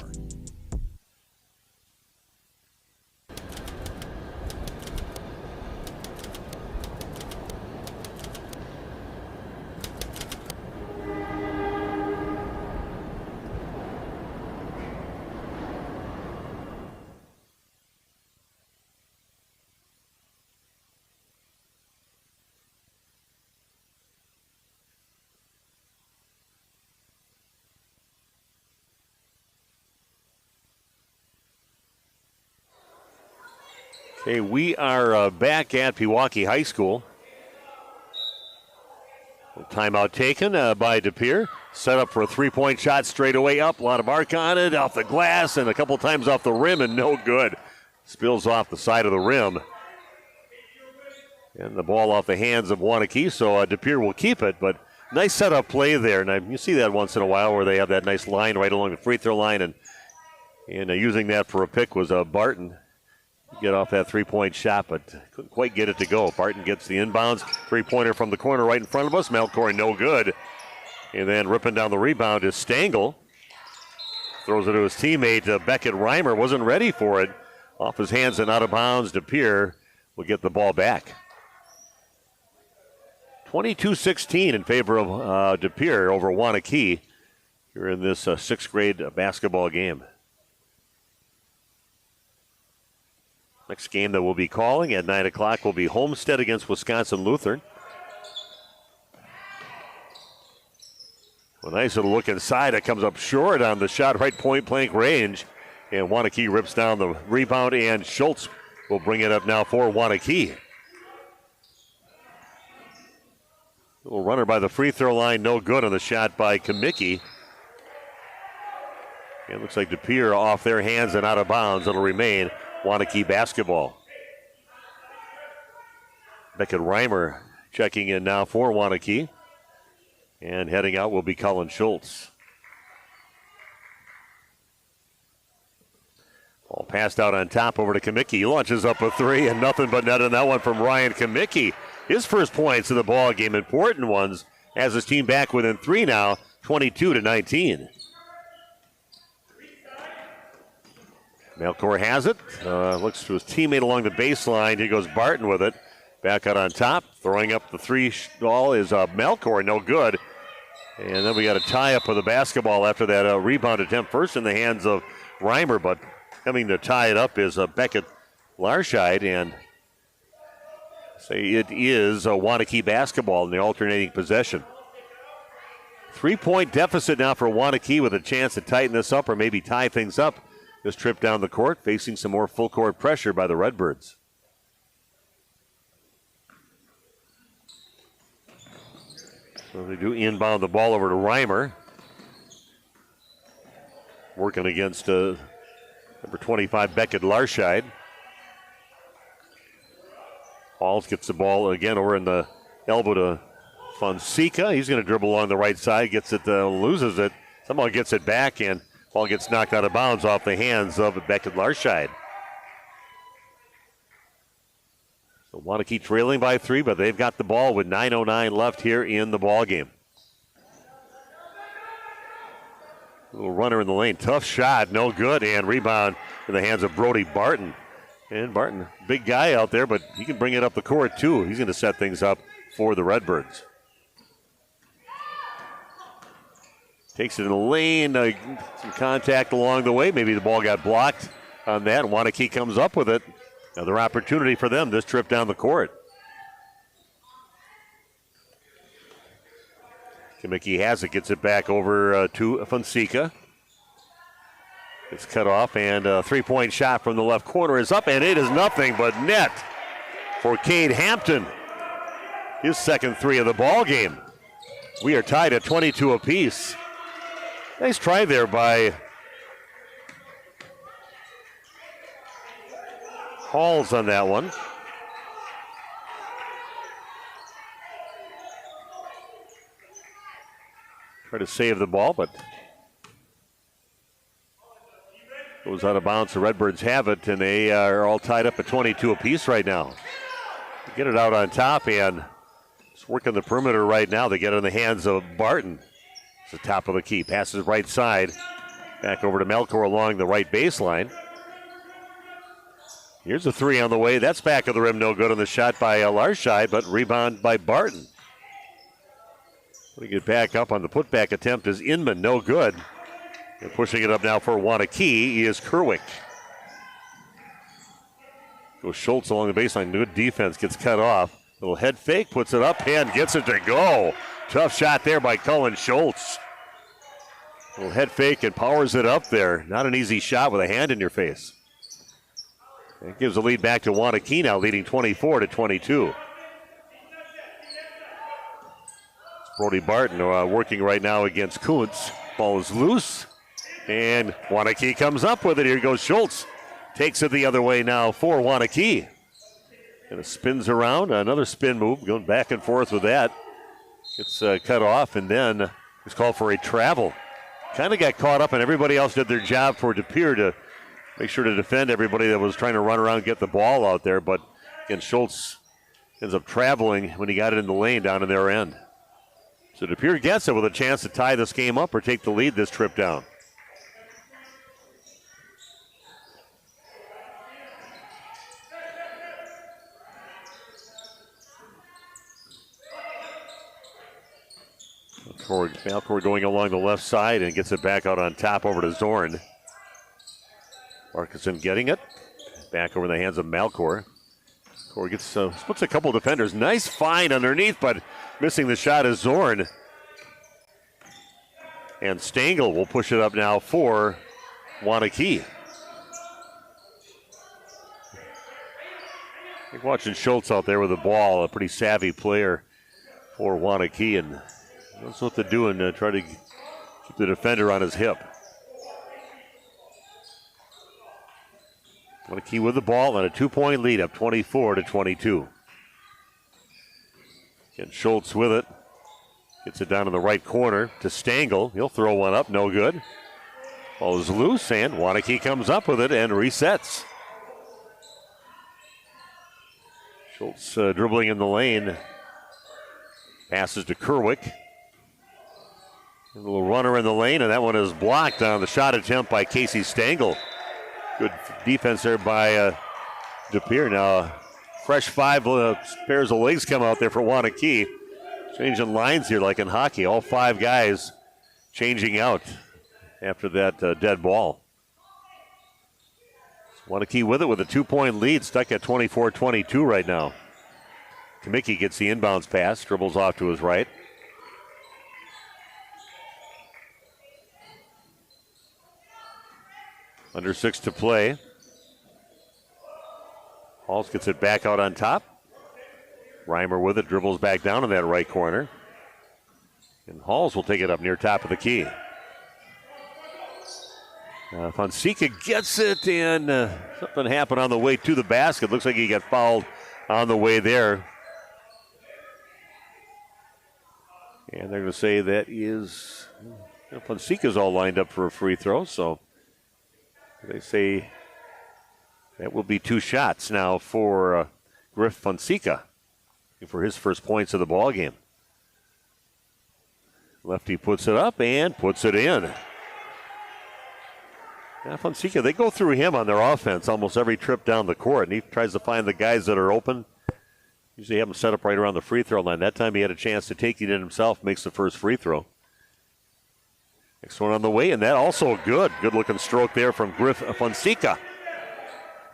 Speaker 1: Okay, we are back at Pewaukee High School. Timeout taken by DePere. Set up for a three-point shot straight away up. A lot of arc on it, off the glass, and a couple times off the rim, and no good. Spills off the side of the rim. And the ball off the hands of Waunakee, so DePere will keep it, but nice setup play there. And you see that once in a while where they have that nice line right along the free throw line, and using that for a pick was Barton. Get off that three-point shot, but couldn't quite get it to go. Barton gets the inbounds. Three-pointer from the corner right in front of us. Malcoy no good. And then ripping down the rebound is Stengel. Throws it to his teammate, Beckett Reimer. Wasn't ready for it. Off his hands and out of bounds. DePere will get the ball back. 22-16 in favor of DePere over Waunakee here in this sixth grade basketball game. Next game that we'll be calling at 9 o'clock will be Homestead against Wisconsin Lutheran. A nice little look inside. It comes up short on the shot, right point blank range. And Waunakee rips down the rebound, and Schultz will bring it up now for Waunakee. Little runner by the free throw line, no good on the shot by Kamicki. It looks like DePere off their hands and out of bounds. It'll remain Waunakee basketball. Beckett Reimer checking in now for Waunakee. And heading out will be Colin Schultz. Ball passed out on top over to Kamicki. He launches up a three, and nothing but net on that one from Ryan Kamicki. His first points of the ball game, important ones, has his team back within three now, 22-19. Malcoy has it. Looks to his teammate along the baseline. Here goes Barton with it. Back out on top. Throwing up the three ball is Malcoy, no good. And then we got a tie-up of the basketball after that rebound attempt. First in the hands of Reimer, but coming to tie it up is Beckett Larscheid. And say it is Waunakee basketball in the alternating possession. 3-point deficit now for Waunakee with a chance to tighten this up or maybe tie things up. This trip down the court, facing some more full court pressure by the Redbirds. So they do inbound the ball over to Reimer. Working against number 25, Beckett Larscheid. Halls gets the ball again over in the elbow to Fonseca. He's going to dribble along the right side, gets it, loses it. Somehow gets it back, and ball gets knocked out of bounds off the hands of Beckett Larscheid. So Waunakee trailing by three, but they've got the ball with 9:09 left here in the ball game. Little runner in the lane, tough shot, no good, and rebound in the hands of Brody Barton. And Barton, big guy out there, but he can bring it up the court too. He's going to set things up for the Redbirds. Takes it in the lane, some contact along the way. Maybe the ball got blocked on that. Waunakee comes up with it. Another opportunity for them this trip down the court. Kamicki has it, gets it back over to Fonseca. It's cut off, and a three-point shot from the left corner is up, and it is nothing but net for Cade Hampton. His second three of the ball game. We are tied at 22 apiece. Nice try there by Halls on that one. Try to save the ball, but goes out of bounds. The Redbirds have it, and they are all tied up at 22 apiece right now. Get it out on top, and it's working the perimeter right now. They get it in the hands of Barton. It's the top of the key. Passes right side. Back over to Malcoy along the right baseline. Here's a three on the way. That's back of the rim. No good on the shot by Larscheid, but rebound by Barton. We get back up on the putback attempt is Inman. No good. And pushing it up now for Waunakee is Kerwick. Goes Schultz along the baseline. Good defense. Gets cut off. Little head fake. Puts it up and gets it to go. Tough shot there by Colin Schultz. Little head fake and powers it up there. Not an easy shot with a hand in your face. It gives the lead back to Waunakee now, leading 24-22. Brody Barton working right now against Kuntz. Ball is loose, and Waunakee comes up with it. Here goes Schultz. Takes it the other way now for Waunakee. And it spins around. Another spin move, going back and forth with that. Gets cut off, and then it's called for a travel. Kind of got caught up, and everybody else did their job for DePere to make sure to defend everybody that was trying to run around and get the ball out there. But again, Schultz ends up traveling when he got it in the lane down in their end. So DePere gets it with a chance to tie this game up or take the lead this trip down. Malcor going along the left side and gets it back out on top over to Zorn. Markinson getting it. Back over the hands of Malcor. Corey gets splits a couple defenders. Nice find underneath, but missing the shot is Zorn. And Stengel will push it up now for Waunakee. You're watching Schultz out there with the ball, a pretty savvy player for Waunakee, and that's what they're doing, try to keep the defender on his hip. Waunakee with the ball and a 2-point lead, up 24-22. Again, Schultz with it. Gets it down in the right corner to Stengel. He'll throw one up, no good. Ball is loose, and Waunakee comes up with it and resets. Schultz dribbling in the lane. Passes to Kerwick. A little runner in the lane, and that one is blocked on the shot attempt by Casey Stengel. Good defense there by DePere. Now, fresh 5 pairs of legs come out there for Waunakee. Changing lines here like in hockey. All 5 guys changing out after that dead ball. Waunakee with it with a 2-point lead, stuck at 24-22 right now. Kamicki gets the inbounds pass, dribbles off to his right. Under 6 to play. Halls gets it back out on top. Reimer with it, dribbles back down in that right corner. And Halls will take it up near top of the key. Fonseca gets it, and something happened on the way to the basket. Looks like he got fouled on the way there. And they're going to say that is, Fonseca's all lined up for a free throw, so they say that will be 2 shots now for Griff Fonseca for his first points of the ball game. Lefty puts it up and puts it in. Now Fonseca, they go through him on their offense almost every trip down the court, and he tries to find the guys that are open. Usually have them set up right around the free throw line. That time he had a chance to take it in himself, makes the first free throw. Next one on the way, and that also good. Good-looking stroke there from Griff Fonseca.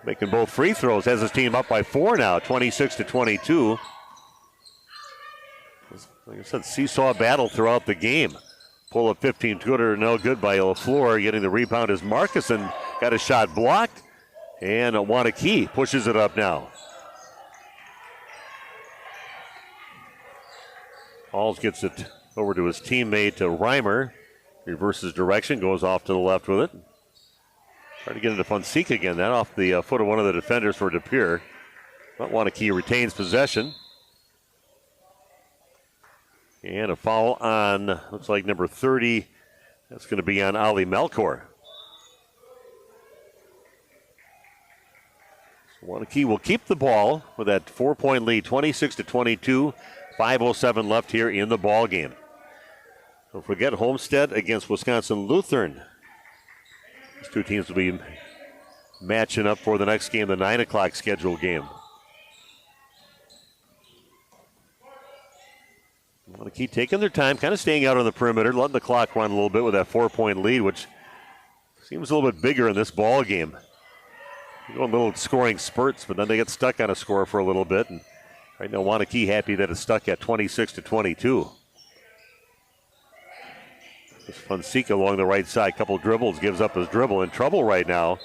Speaker 1: Making both free throws, has his team up by 4 now, 26-22. Like I said, seesaw battle throughout the game. Pull up 15-footer, no good by LaFleur. Getting the rebound is Markison. Got a shot blocked, and Waunakee pushes it up now. Halls gets it over to his teammate, Reimer. Reverses direction, goes off to the left with it. Trying to get into Fonseca again. That off the foot of one of the defenders for DePere. But Waunakee retains possession. And a foul on, looks like number 30. That's going to be on Ali Malcor. So Waunakee will keep the ball with that 4-point lead, 26-22. 5:07 left here in the ball game. Don't forget Homestead against Wisconsin Lutheran. These 2 teams will be matching up for the next game, the 9 o'clock scheduled game. Want to keep taking their time, kind of staying out on the perimeter, letting the clock run a little bit with that 4-point lead, which seems a little bit bigger in this ball game. They're going little scoring spurts, but then they get stuck on a score for a little bit. And right now, Waunakee happy that it's stuck at 26-22. Fonseca along the right side, couple dribbles, gives up his dribble. In trouble right now.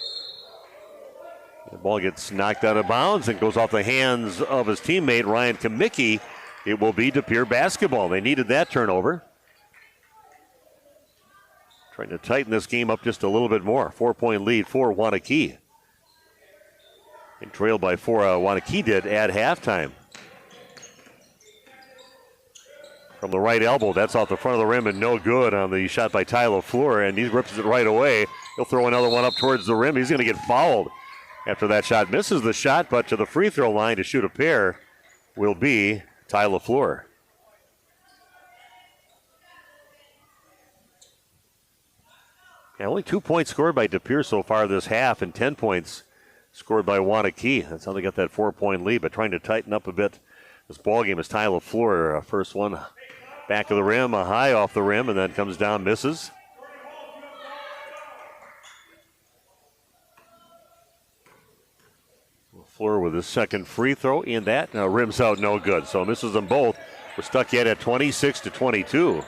Speaker 1: The ball gets knocked out of bounds and goes off the hands of his teammate, Ryan Kamicki. It will be DePere basketball. They needed that turnover. Trying to tighten this game up just a little bit more. 4-point lead for Waunakee. and trailed by 4. Waunakee did at halftime. From the right elbow, that's off the front of the rim and no good on the shot by Ty LaFleur, and he rips it right away. He'll throw another one up towards the rim. He's going to get fouled after that shot. Misses the shot, but to the free throw line to shoot a pair will be Ty LaFleur. Yeah, only 2 points scored by DePere so far this half, and 10 points scored by Waunakee. That's how they got that 4-point lead, but trying to tighten up a bit this ball game is Ty LaFleur. First one back of the rim, a high off the rim, and then comes down, misses. LaFleur with his second free throw in that. Now rims out, no good. So misses them both. We're stuck yet at 26-22.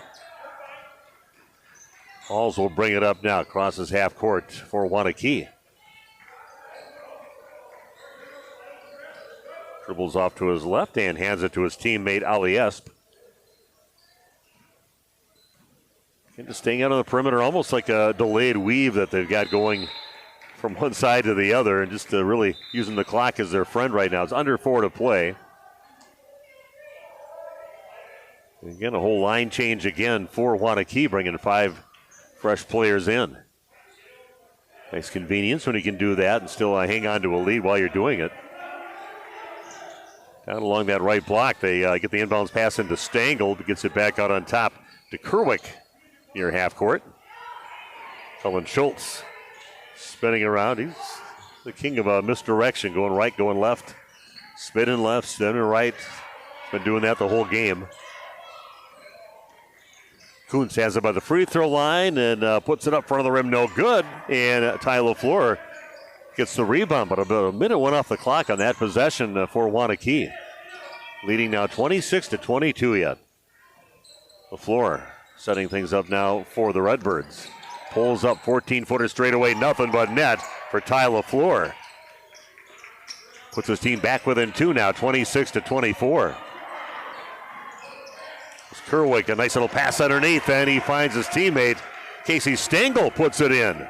Speaker 1: Halls will bring it up now. Crosses half court for Waunakee. Dribbles off to his left and hands it to his teammate Ali Esp. Just staying out on the perimeter, almost like a delayed weave that they've got going from one side to the other, and just really using the clock as their friend right now. It's under 4 to play. Again, a whole line change again for Waunakee, bringing 5 fresh players in. Nice convenience when you can do that and still hang on to a lead while you're doing it. Down along that right block, they get the inbounds pass into Stengel, but gets it back out on top to Kerwick near half court. Cullen Schultz spinning around. He's the king of misdirection, going right, going left, spinning left, spinning right. He's been doing that the whole game. Kuntz has it by the free throw line and puts it up front of the rim, no good. And Ty LaFleur gets the rebound, but about a minute went off the clock on that possession for Waunakee. Leading now 26-22 yet. LaFleur setting things up now for the Redbirds. Pulls up 14-footer straight away, nothing but net for Ty LaFleur. Puts his team back within 2 now, 26-24. Kerwick, a nice little pass underneath, and he finds his teammate. Casey Stengel puts it in.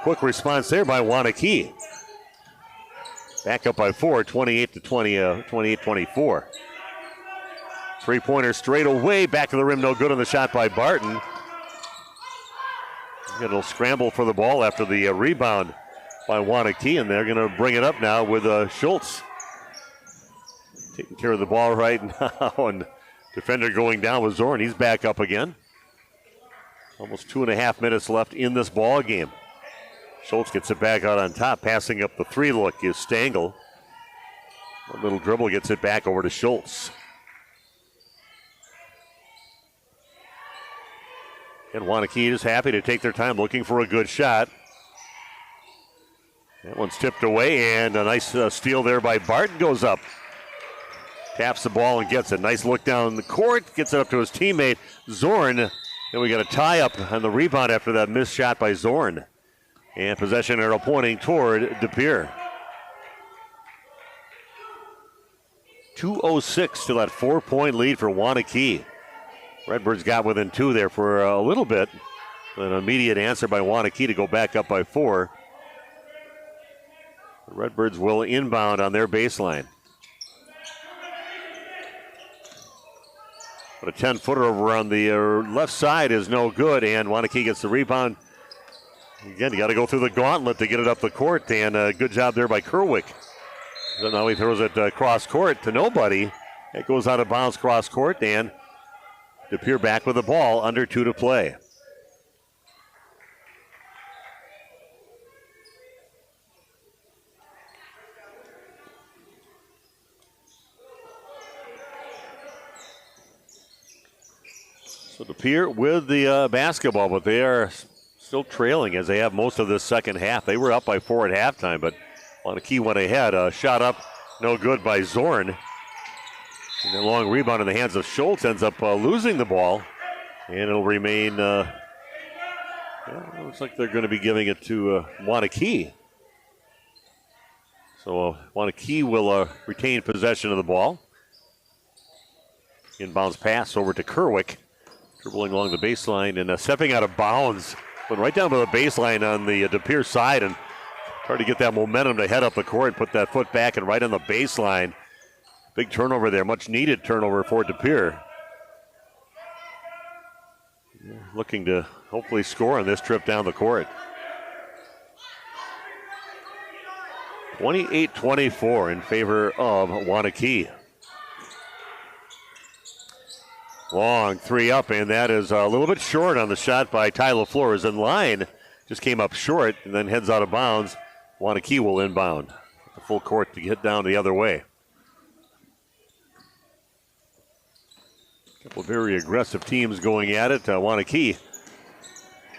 Speaker 1: Quick response there by Waunakee. Back up by 4, 28-24. Three-pointer straight away, back of the rim, no good on the shot by Barton. A little scramble for the ball after the rebound by Waunakee, and they're going to bring it up now with Schultz. Taking care of the ball right now, and defender going down with Zorn. He's back up again. Almost 2.5 minutes left in this ball game. Schultz gets it back out on top. Passing up the 3 look is Stengel. A little dribble gets it back over to Schultz. And Waunakee is happy to take their time looking for a good shot. That one's tipped away, and a nice steal there by Barton goes up. Taps the ball and gets it. Nice look down the court. Gets it up to his teammate, Zorn. Then we got a tie up on the rebound after that missed shot by Zorn. And possession arrow pointing toward DePere. 2:06 to that 4-point lead for Waunakee. Redbirds got within 2 there for a little bit. An immediate answer by Waunakee to go back up by 4. The Redbirds will inbound on their baseline. But a 10-footer over on the left side is no good, and Waunakee gets the rebound. Again, you got to go through the gauntlet to get it up the court, and a good job there by Kerwick. So now he throws it cross court to nobody. It goes out of bounds cross court, and DePere back with the ball, under 2 to play. So DePere with the basketball, but they are still trailing as they have most of this second half. They were up by 4 at halftime, but Waunakee went ahead. Shot up, no good by Zorn. And a long rebound in the hands of Schultz ends up losing the ball. And it'll remain, looks like they're going to be giving it to Waunakee. So Waunakee will retain possession of the ball. Inbounds pass over to Kerwick. Dribbling along the baseline and stepping out of bounds. Went right down to the baseline on the DePere side and Trying to get that momentum to head up the court, put that foot back and right on the baseline. Big turnover there, much needed turnover for DePere. Looking to hopefully score on this trip down the court. 28-24 in favor of Waunakee. Long three up, and that is a little bit short on the shot by Tyler Flores. In line, just came up short and then heads out of bounds. Waunakee will inbound. The full court to get down the other way. A couple of very aggressive teams going at it. Waunakee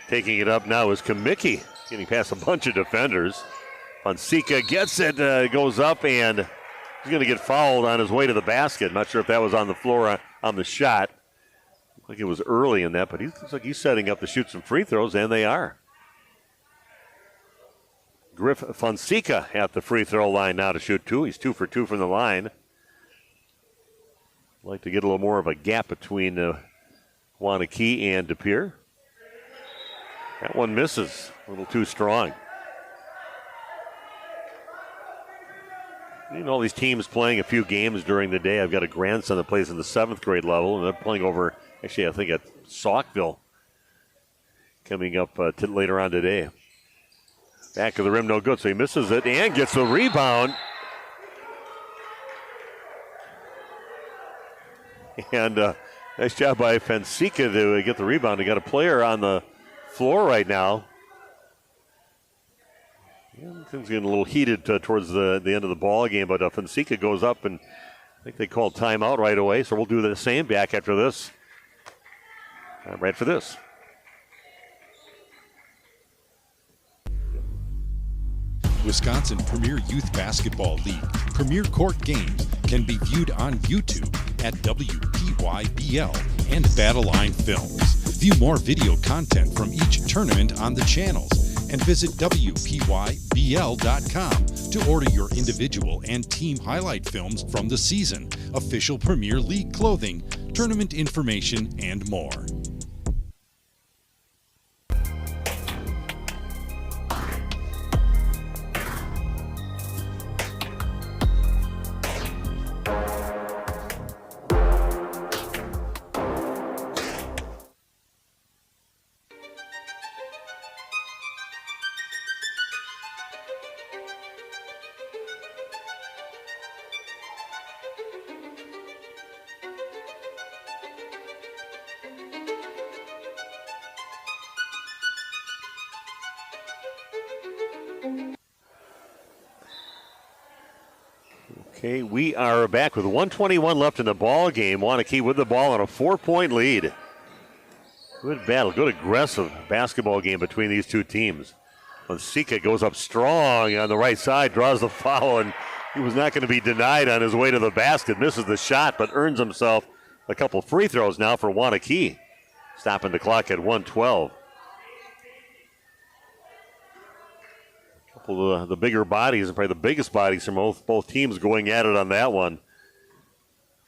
Speaker 1: taking it up now is Kamicki, getting past a bunch of defenders. Fonseca gets it, goes up, and he's going to get fouled on his way to the basket. Not sure if that was on the floor on the shot. Looked like it was early in that, but he looks like he's setting up to shoot some free throws, and they are. Griff Fonseca at the free throw line now to shoot two. He's 2 for 2 from the line. Like to get a little more of a gap between Waunakee and DePere. That one misses, a little too strong. You know, all these teams playing a few games during the day. I've got a grandson that plays in the 7th grade level, and they're playing over, actually, I think at Saukville coming up later on today. Back of the rim, no good, so he misses it and gets the rebound. And nice job by Fonseca to get the rebound. He got a player on the floor right now. Yeah, things getting a little heated towards the end of the ball game, but Fonseca goes up, and I think they called timeout right away, so we'll do the same back after this. Right for this.
Speaker 2: Wisconsin Premier Youth Basketball League Premier Court games can be viewed on YouTube at WPYBL and Battleline Films. View more video content from each tournament on the channels and visit WPYBL.com to order your individual and team highlight films from the season, official Premier League clothing, tournament information, and more.
Speaker 1: Okay, we are back with 1:21 left in the ball game. Waunakee with the ball on a 4-point lead. Good battle, good aggressive basketball game between these two teams. Fonseca goes up strong on the right side, draws the foul, and he was not going to be denied on his way to the basket. Misses the shot, but earns himself a couple free throws now for Waunakee. Stopping the clock at 1:12. The bigger bodies, and probably the biggest bodies from both teams going at it on that one.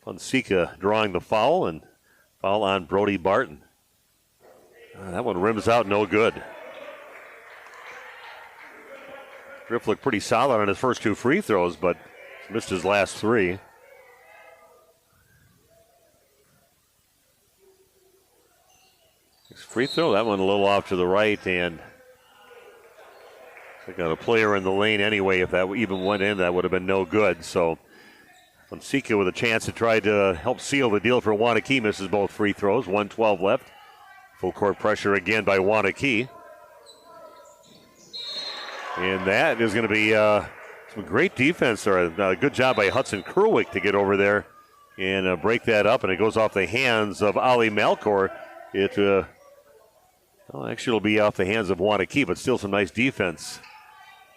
Speaker 1: Fonseca drawing the foul, and foul on Brody Barton. That one rims out, no good. Griff looked pretty solid on his first two free throws, but missed his last three. Next free throw, that one a little off to the right, and they got a player in the lane anyway. If that even went in, that would have been no good. So Fonseca with a chance to try to help seal the deal for Waunakee. Misses both free throws. 1:12 left. Full court pressure again by Waunakee. And that is going to be some great defense, or a good job by Hudson Kerwick to get over there and break that up. And it goes off the hands of Ali Malcor. Actually, it'll be off the hands of Waunakee, but still some nice defense.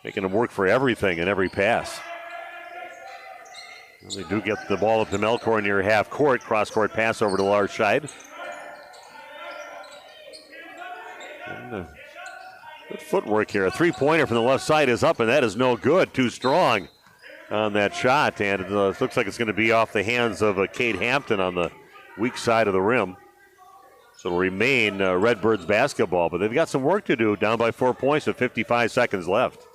Speaker 1: Making them work for everything and every pass. And they do get the ball up to Melkor near half court. Cross-court pass over to Lars Scheid. Good footwork here. A three-pointer from the left side is up, and that is no good. Too strong on that shot. And it looks like it's going to be off the hands of Cade Hampton on the weak side of the rim. So it'll remain Redbirds basketball. But they've got some work to do, down by 4 points with 55 seconds left.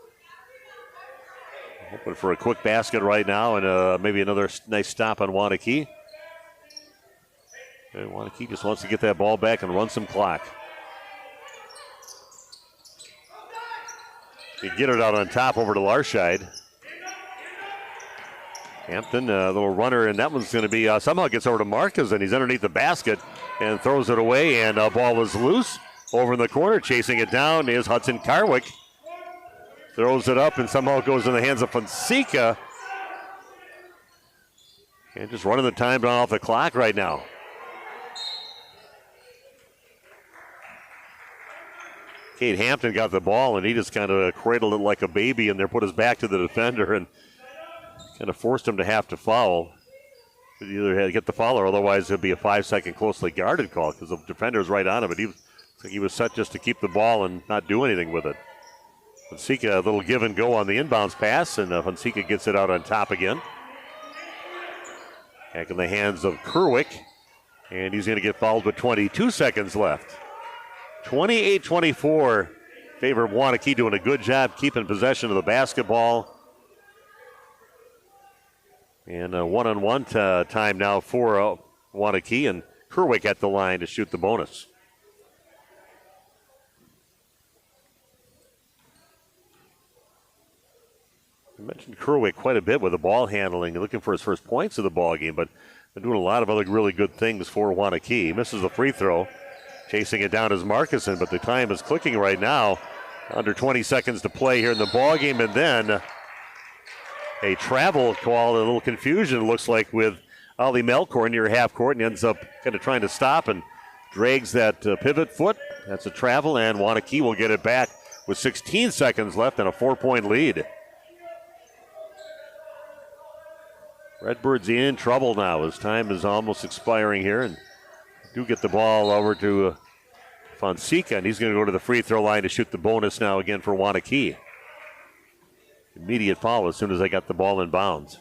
Speaker 1: Hoping for a quick basket right now and maybe another nice stop on Waunakee. And Waunakee just wants to get that ball back and run some clock. You get it out on top over to Larscheid. Hampton, a little runner, and that one's going to be, somehow gets over to Marcus, and he's underneath the basket and throws it away, and ball is loose. Over in the corner, chasing it down is Hudson Carwick. Throws it up, and somehow it goes in the hands of Fonseca. And just running the time down off the clock right now. Cade Hampton got the ball, and he just kind of cradled it like a baby and there, put his back to the defender, and kind of forced him to have to foul. He either had to get the foul, or otherwise it'd be a 5-second closely guarded call because the defender was right on him, but he was set just to keep the ball and not do anything with it. Fonseca, a little give and go on the inbounds pass, and Fonseca gets it out on top again. Back in the hands of Kerwick, and he's going to get fouled with 22 seconds left. 28-24, favor of Waunakee, doing a good job keeping possession of the basketball. And a one-on-one time now for Waunakee, and Kerwick at the line to shoot the bonus. I mentioned Kerwick quite a bit with the ball handling, looking for his first points of the ball game, but they're doing a lot of other really good things for Waunakee. He misses the free throw. Chasing it down is Marcuson, but the time is clicking right now. Under 20 seconds to play here in the ball game, and then a travel call, a little confusion, it looks like, with Ali Melkor near half court, and ends up kind of trying to stop and drags that pivot foot. That's a travel, and Waunakee will get it back with 16 seconds left and a 4-point lead. Redbirds in trouble now as time is almost expiring here, and do get the ball over to Fonseca, and he's going to go to the free throw line to shoot the bonus now again for Waunakee. Immediate foul as soon as they got the ball in bounds.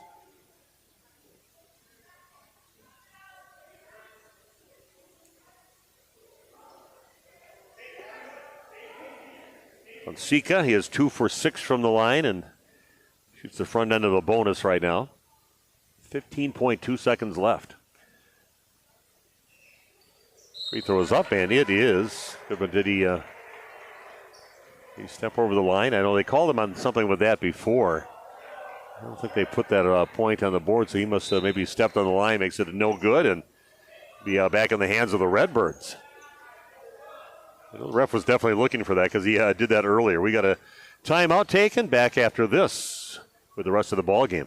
Speaker 1: Fonseca, he is 2 for 6 from the line and shoots the front end of the bonus right now. 15.2 seconds left. Free throw is up, and it is. But did he step over the line? I know they called him on something with that before. I don't think they put that point on the board, so he must have maybe stepped on the line, makes it no good, and be back in the hands of the Redbirds. The ref was definitely looking for that because he did that earlier. We got a timeout taken, back after this with the rest of the ball game.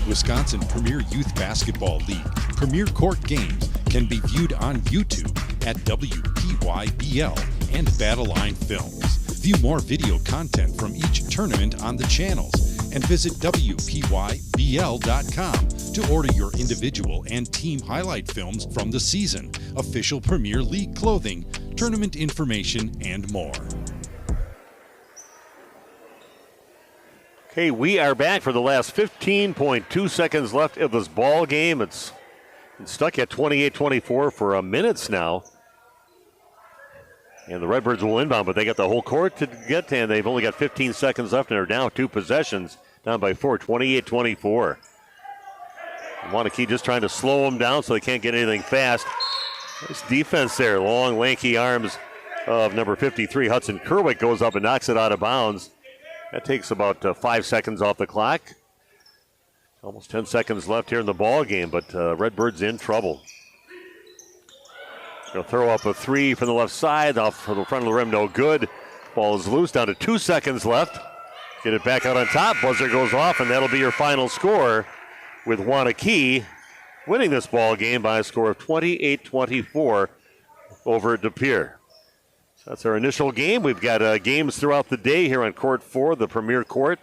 Speaker 2: Wisconsin Premier Youth Basketball League Premier Court games can be viewed on YouTube at WPYBL and Battle Line Films. View more video content from each tournament on the channels and visit WPYBL.com to order your individual and team highlight films from the season, official Premier League clothing, tournament information, and more.
Speaker 1: Okay, we are back for the last 15.2 seconds left of this ball game. It's been stuck at 28-24 for minutes now. And the Redbirds will inbound, but they got the whole court to get to, and they've only got 15 seconds left, and they're down 2 possessions, down by 4, 28-24. Waunakee just trying to slow them down so they can't get anything fast. Nice defense there. Long, lanky arms of number 53, Hudson Kerwick, goes up and knocks it out of bounds. That takes about 5 seconds off the clock. Almost 10 seconds left here in the ball game, but Redbirds in trouble. They'll throw up a three from the left side, off from the front of the rim, no good. Ball is loose, down to 2 seconds left. Get it back out on top, buzzer goes off, and that'll be your final score, with Waunakee winning this ball game by a score of 28-24 over DePere. That's our initial game. We've got games throughout the day here on Court 4, the Premier Court.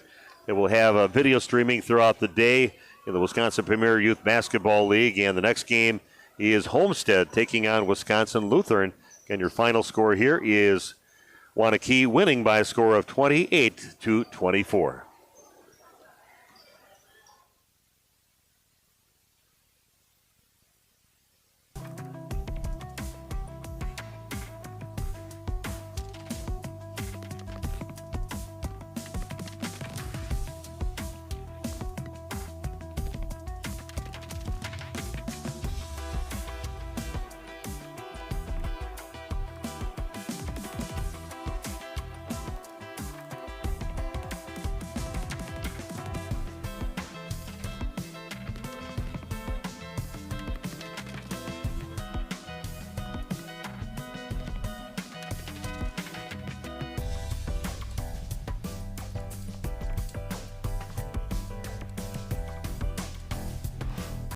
Speaker 1: And we'll have video streaming throughout the day in the Wisconsin Premier Youth Basketball League. And the next game is Homestead taking on Wisconsin Lutheran. And your final score here is Waunakee winning by a score of 28-24.